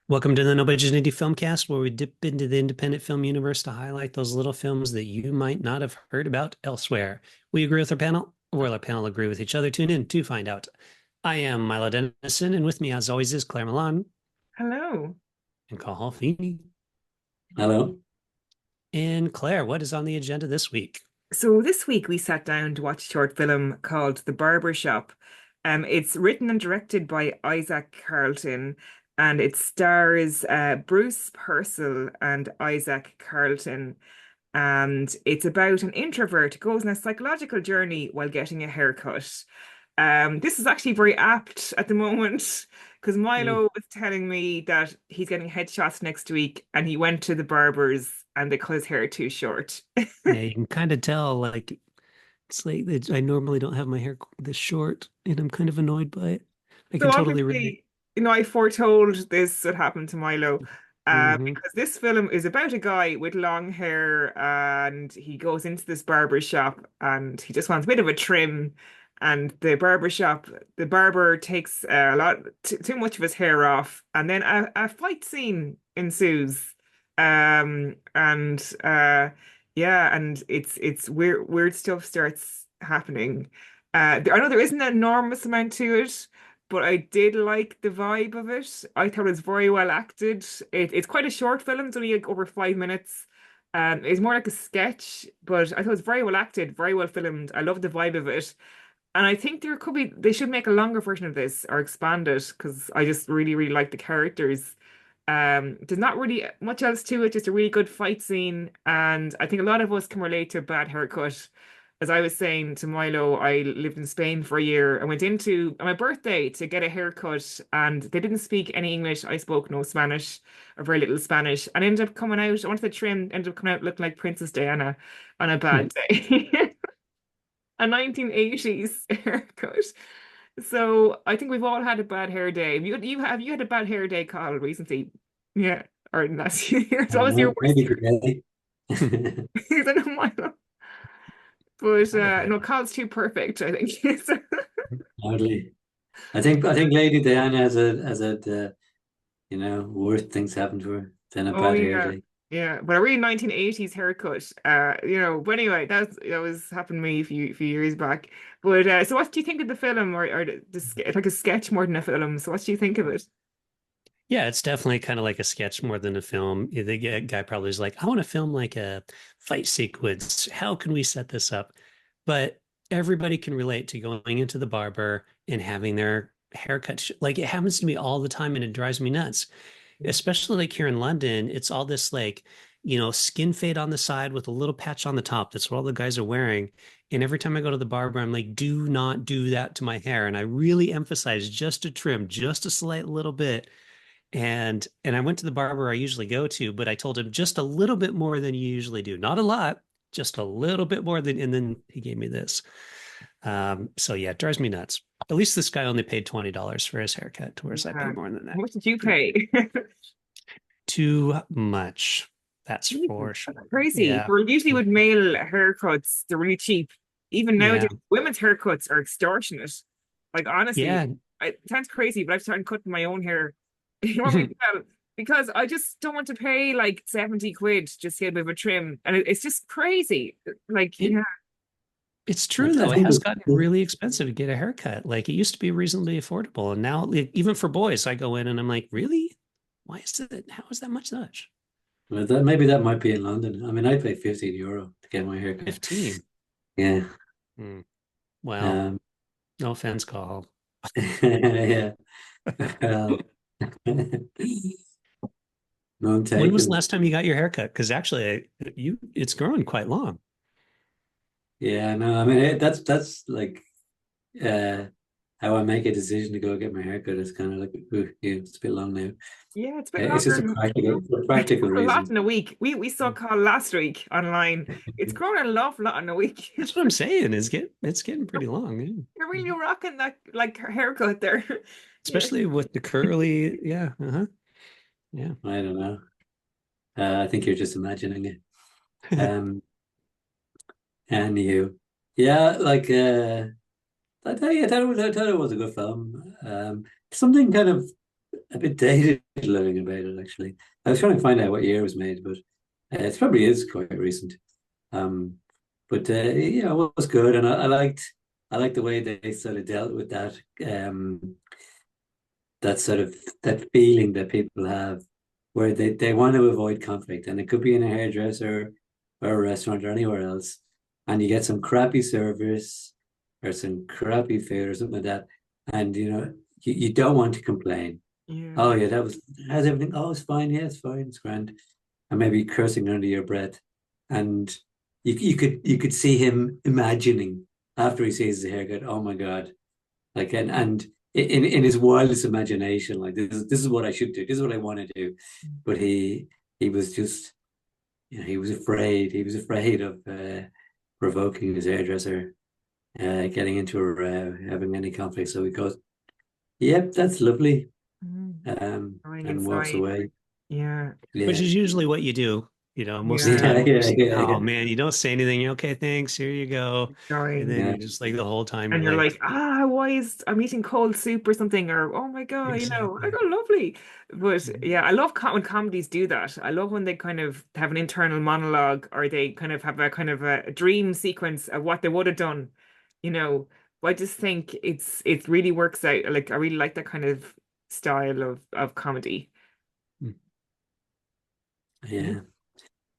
Welcome to the No Budget Indie Filmcast, where we dip into the independent film universe to highlight those little films that you might not have heard about elsewhere. We agree with our panel, or will our panel agree with each other? Tune in to find out. I am Milo Dennison, and with me, as always, is Claire Milan Hello. and Cathal Feeney. Hello. And Claire, what is on the agenda this week? So this week we sat down to watch a short film called The Barber Shop. It's written and directed by Isaac Carlton, and it stars Bruce Purcell and Isaac Carlton. And it's about an introvert who goes on a psychological journey while getting a haircut. This is actually very apt at the moment because Mm. Milo was telling me that he's getting headshots next week, and he went to the barbers and they cut his hair too short. Yeah, you can kind of tell, like, it's like I normally don't have my hair this short, and I'm kind of annoyed by it. I So can totally relate. obviously, I foretold this would happen to Milo, Hmm. because this film is about a guy with long hair, and he goes into this barber shop and he just wants a bit of a trim. And the barber takes a lot too much of his hair off, and then a fight scene ensues. And yeah, and it's weird stuff starts happening. I know there isn't an enormous amount to it, but I did like the vibe of it. I thought it was very well acted. It's quite a short film. It's only like over 5 minutes. It's more like a sketch, but I thought it was very well acted, very well filmed. I love the vibe of it. And I think they should make a longer version of this or expand it because I just really, really like the characters. There's not really much else to it, just a really good fight scene. And I think a lot of us can relate to a bad haircut. As I was saying to Milo, I lived in Spain for a year. I went into on my birthday to get a haircut, and they didn't speak any English. I spoke no Spanish or very little Spanish, and ended up coming out. I wanted the trim, ended up coming out looking like Princess Diana on a bad day. A 1980s haircut. So I think we've all had a bad hair day. Have you had a bad hair day, Carl, recently? Yeah, or in the last few years. I What don't was your know, worst maybe hair today. day? I know mine. But Had a hair. no, Carl's too perfect, I think. So- Hardly. I think Lady Diana has a worse things happen to her than a Oh bad hair yeah. day. Yeah, but a really 1980s haircut. But anyway, that was happened to me a few years back. But so what do you think of the film, or like a sketch more than a film? So what do you think of it? Yeah, it's definitely kind of like a sketch more than a film. The guy probably is like, I want to film like a fight sequence. How can we set this up? But everybody can relate to going into the barber and having their haircut. Like it happens to me all the time and it drives me nuts. Especially like here in London, it's all this like, skin fade on the side with a little patch on the top. That's what all the guys are wearing. And every time I go to the barber, I'm like, do not do that to my hair. And I really emphasize just a trim, just a slight little bit, and I went to the barber I usually go to, but I told him just a little bit more than you usually do. Not a lot, just a little bit more than, and then he gave me this. So yeah, it drives me nuts. At least this guy only paid $20 for his haircut, whereas I pay Yeah. more than How that. much did you Yeah. pay? Too much. That's Jesus, for sure. that's crazy. Yeah. We're usually with male haircuts, they're really cheap. Even nowadays, Yeah. women's haircuts are extortionate. Like honestly, Yeah. it sounds crazy, but I've started cutting my own hair. You want me to tell? Because I just don't want to pay like 70 quid just to get a bit of a trim. And it's just crazy. Like, It yeah. it's I, true I though. It think has gotten really expensive to get a haircut. Like it used to be reasonably affordable, and now like, even for boys, I go in and I'm like, really? Why is it? How is that much? maybe that might be in London. I mean, I pay €15 to get my hair cut. 15. Yeah. Hmm. Well, Um, no offense, Carl. yeah. Well, none When was the taken. last time you got your haircut? Because actually, it's growing quite long. Yeah, no, I mean that's like uh how I make a decision to go get my hair cut. It's kind of like, ooh, yeah, it's a bit long now. Yeah, it's a bit It's longer just than for a it's practical grown a lot reason. in a week. We saw Carl last week online. It's grown a lot in a week. That's what I'm saying. It's getting pretty long, yeah. You're really rocking that like haircut there. Yeah. Especially with the curly. Yeah, yeah. I don't know. I think you're just imagining it. Um, and you, yeah, like I thought it was a good film. Something kind of a bit dated looking about it. Actually, I was trying to find out what year it was made, but it probably is quite recent. Um, but yeah, it was good, and I liked the way they sort of dealt with that that sort of that feeling that people have where they want to avoid conflict, and it could be in a hairdresser or a restaurant or anywhere else, and you get some crappy service or some crappy food or something like that, and you don't want to complain. Oh Yeah. yeah, how's everything? Oh, it's fine. Yeah, it's fine. It's grand. And maybe cursing under your breath, and you could see him imagining after he sees the haircut. Oh my God! Like and in his wildest imagination, like this is what I should do. This is what I want to do. But he was just he was afraid. He was afraid of provoking his hairdresser, getting into a row, having any conflict. So he goes, "Yep, that's lovely," Going and walks inside. away. Yeah. Which Yeah, is usually what you do. Most of the Yeah. time yeah, when we're yeah, saying, yeah, oh yeah. man, you don't say anything. You're okay, thanks. Here you go. And then Going. Yeah. you're just like the whole time And you're you're like, like, why is I'm eating cold soup or something? Or, oh my God, I exactly. got lovely. But Mhm. yeah, I love when comedies do that. I love when they kind of have an internal monologue or they kind of have a kind of a dream sequence of what they would have done. You know, I just think it really works out. Like I really like that kind of style of comedy. Yeah. Yeah.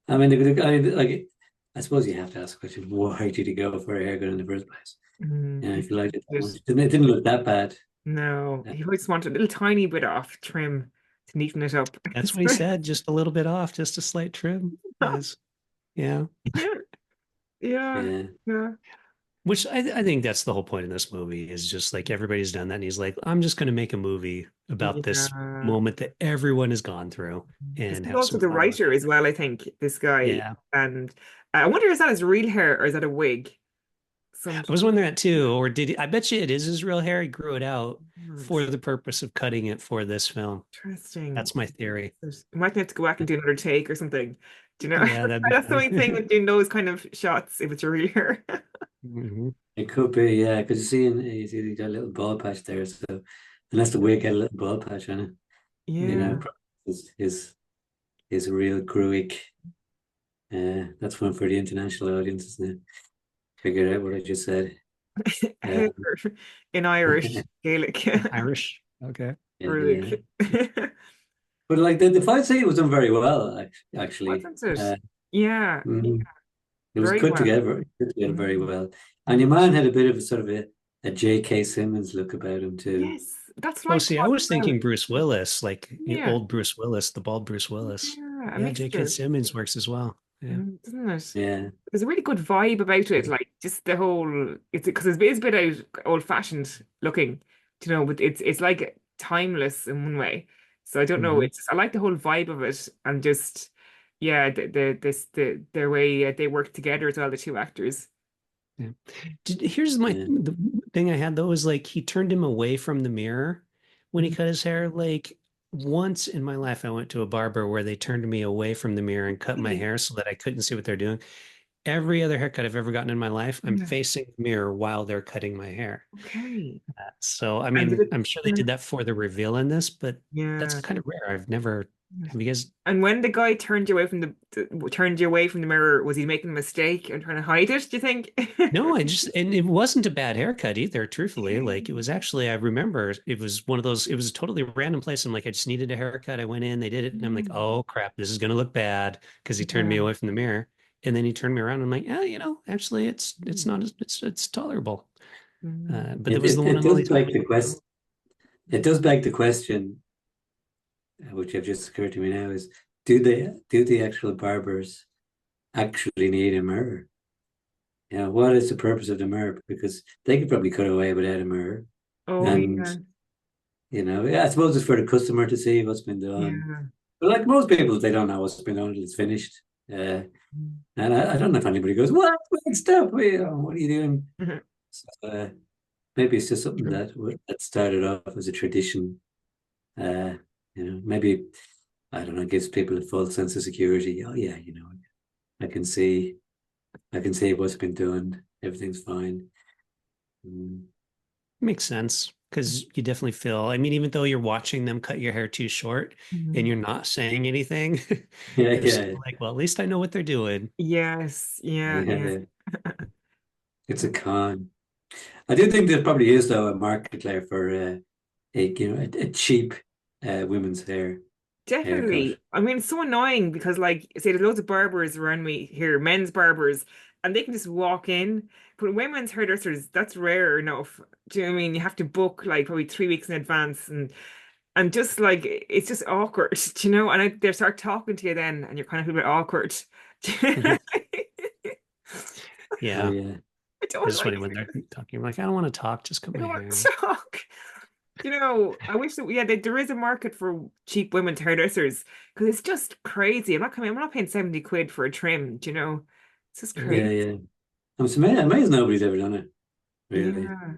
I mean, the guy, like, I suppose you have to ask the question, why did he go for a haircut in the first place? Yeah, If you liked it that much. just It didn't look that bad. no, Uh, he always wanted a little tiny bit off trim to neaten it up. That's what he said, just a little bit off, just a slight trim. Yes. Yeah. Yeah, yeah, yeah. yeah. Which I think that's the whole point of this movie is just like everybody's done that. And he's like, I'm just going to make a movie about this Yeah. moment that everyone has gone through This and is have also some the fun with writer it. as well, I think, this guy. Yeah. And I wonder, is that his real hair or is that a wig? Some I was wondering that too. Or did he, I bet you it is his real hair. He grew it out for the purpose of cutting it for this film. interesting. That's my theory. I might have to go back and do another take or something. Do you know? Yeah, that'd be That's the only thing fun. with doing those kind of shots if it's your real hair. Mhm. It could be, yeah, because you see got a little bald patch there. So unless the wig had a little bald patch on it, Yeah. probably his real Gruig. That's one for the international audience, isn't it? Figure out what I just said. Hair Uh, in Irish, Gaelic. Irish. Okay. yeah. Ruig. But like the fight scene was done very well, actually. Wasn't it? Yeah, Mm, it was very well. put together very Mhm. well. And your man had a bit of a sort of a J.K. Simmons look about him too. Yes, that's what Oh, I see, I thought as was well. thinking Bruce Willis, like Yeah, old Bruce Willis, the bald Bruce Willis. yeah, a Yeah, J.K. mixture, Simmons works as well. Yeah. doesn't it? Yeah. There's a really good vibe about it, like just the whole. It's because it's a bit out old-fashioned looking, but it's like timeless in one way. So I don't know. Mhm. I like the whole vibe of it, and just yeah, their way they work together as well, the two actors. Yeah. Here's Yeah. the thing I had though is like he turned him away from the mirror when he Mhm. cut his hair. Like once in my life, I went to a barber where they turned me away from the mirror and cut my Really? hair so that I couldn't see what they're doing. Every other haircut I've ever gotten in my life, I'm Yeah. facing the mirror while they're cutting my hair. Okay. So, I And did mean, it? I'm sure they Yeah. did that for the reveal in this, but that's Yeah. kind of rare. I've never, have you guys? And when the guy turned you away from the mirror, was he making a mistake and trying to hide it, do you think? No, and it wasn't a bad haircut either, truthfully. Okay. Like it was actually, I remember it was one of those, it was a totally random place. I'm like, I just needed a haircut. I went in, they did it, and I'm like, Mm, oh crap, this is gonna look bad because he turned me yeah. away from the mirror. And then he turned me around. I'm like, yeah, actually it's Mm, not it's tolerable. mm. But it It, was the it, one it and only does time. beg the question. It does beg the question, which have just occurred to me now, is do the actual barbers actually need a mirror? What is the purpose of the mirror? Because they could probably cut away without a mirror. Oh And yeah. yeah, I suppose it's for the customer to see what's been done. Yeah. But like most people, they don't know what's been done until it's finished. Uh, Mm. and I don't know if anybody goes, "What? Wait, stop! Wait, what are you doing?" So, maybe it's just something True. that started off as a tradition. Maybe I don't know, gives people a false sense of security. Oh yeah, I can see, I can see what's been done. Everything's fine. Mm, Makes sense because you definitely feel, I mean, even though you're watching them cut your hair too short and Mhm. you're not saying anything, Yeah, you're yeah, still like, well, at least I know what they're doing. Yes, yeah, yeah. yeah. It's a con. I do think there probably is though a market there for a cheap women's haircut. Definitely. I mean, it's so annoying because, like, say, there's loads of barbers around me here, men's barbers, and they can just walk in. But women's hairdressers, that's rare enough. Do you know what I mean? You have to book like probably 3 weeks in advance, and just like it's just awkward, do you know? And they start talking to you then, and you're kind of a bit awkward. Mhm. I Oh Yeah. yeah, don't It's funny like. when they're talking, I'm like, I don't want to talk, just cut I my don't want hair. to talk. I wish that there is a market for cheap women's hairdressers because it's just crazy. I'm not paying 70 quid for a trim, It's just yeah, crazy. yeah. I'm amazed nobody's ever done it. Really. Yeah.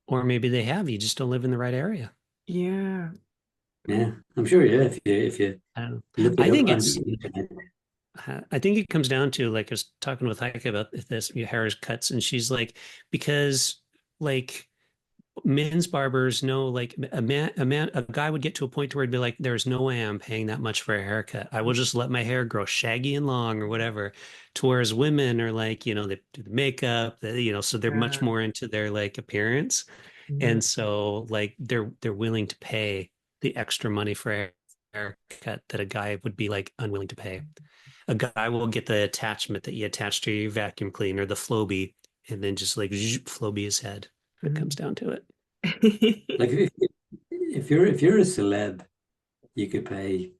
Or maybe they have, you just don't live in the right area. Yeah. Yeah, I'm sure. Yeah, if you I don't know. look it I up think on the it's, internet. I think it comes down to like I was talking with Heike about this, your hair cuts, and she's like, because like men's barbers know like a guy would get to a point where he'd be like, there's no way I'm paying that much for a haircut. I will just let my hair grow shaggy and long or whatever. To whereas women are like, they do the makeup, so they're much Yeah. more into their like appearance. Yeah. And so like they're willing to pay the extra money for a haircut that a guy would be like unwilling to pay. A guy will get the attachment that you attach to your vacuum cleaner, the Flowbee, and then just like Flowbee his head. It comes Mhm. down to it. Like if you're a celeb, you could pay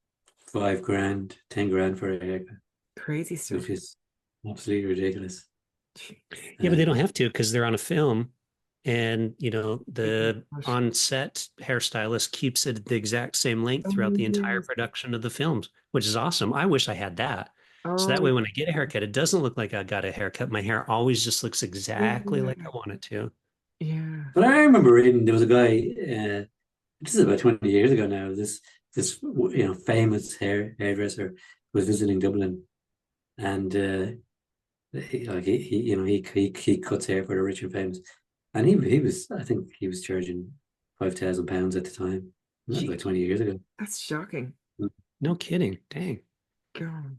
5 grand, 10 grand for a haircut, Crazy stuff. which is absolutely ridiculous. Jeez. Yeah, but they Uh, don't have to because they're on a film, and They can the push. on-set hairstylist keeps it the exact same length Oh, throughout the entire yeah. production of the films, which is awesome. I wish I had that. So that Oh, way, when I get a haircut, it doesn't look like I got a haircut. My hair always just looks exactly like I yeah. want it to. Yeah. but I remember reading there was a guy. This is about 20 years ago now. This famous hairdresser was visiting Dublin, and he cuts hair for the rich and famous, and he was I think he was charging £5,000 at the time. And that was Gee, like 20 years ago. that's shocking. No kidding. Dang. God.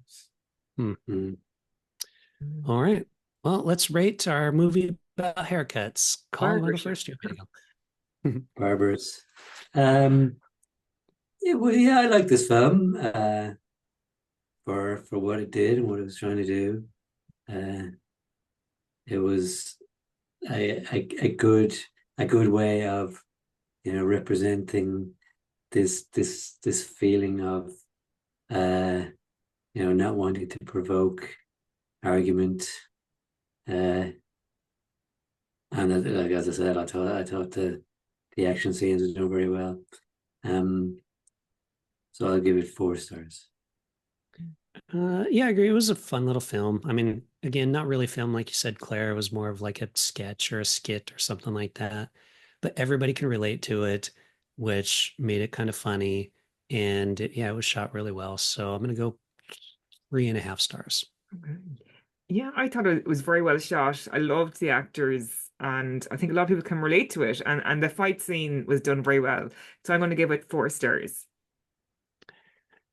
Hmm. Mm. Mm. All right. Well, let's rate our movie about haircuts. Call, you want to go Barbershop. first? You want me to go? Barbers. Um, yeah, well, yeah, I like this film for what it did and what it was trying to do. Uh, it was a good way of representing this feeling of uh, not wanting to provoke argument. Uh, and like as I said, I thought the action scenes were done very well. Um, so I'll give it 4 stars. Yeah, I agree. It was a fun little film. I mean, again, not really film like you said, Claire. It was more of like a sketch or a skit or something like that. But everybody can relate to it, which made it kind of funny. And yeah, it was shot really well. So I'm gonna go 3.5 stars. Okay. Yeah, I thought it was very well shot. I loved the actors, and I think a lot of people can relate to it. And the fight scene was done very well. So I'm going to give it 4 stars.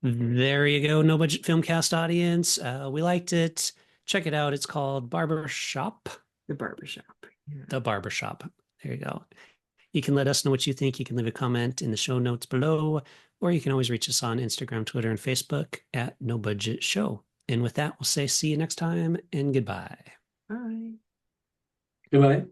There you go. No budget filmcast audience. We liked it. Check it out. It's called Barber Shop. The barbershop. Yeah. The Barber Shop. There you go. You can let us know what you think. You can leave a comment in the show notes below, or you can always reach us on Instagram, Twitter, and Facebook at No Budget Show. And with that, we'll say see you next time and goodbye. Bye. Goodbye.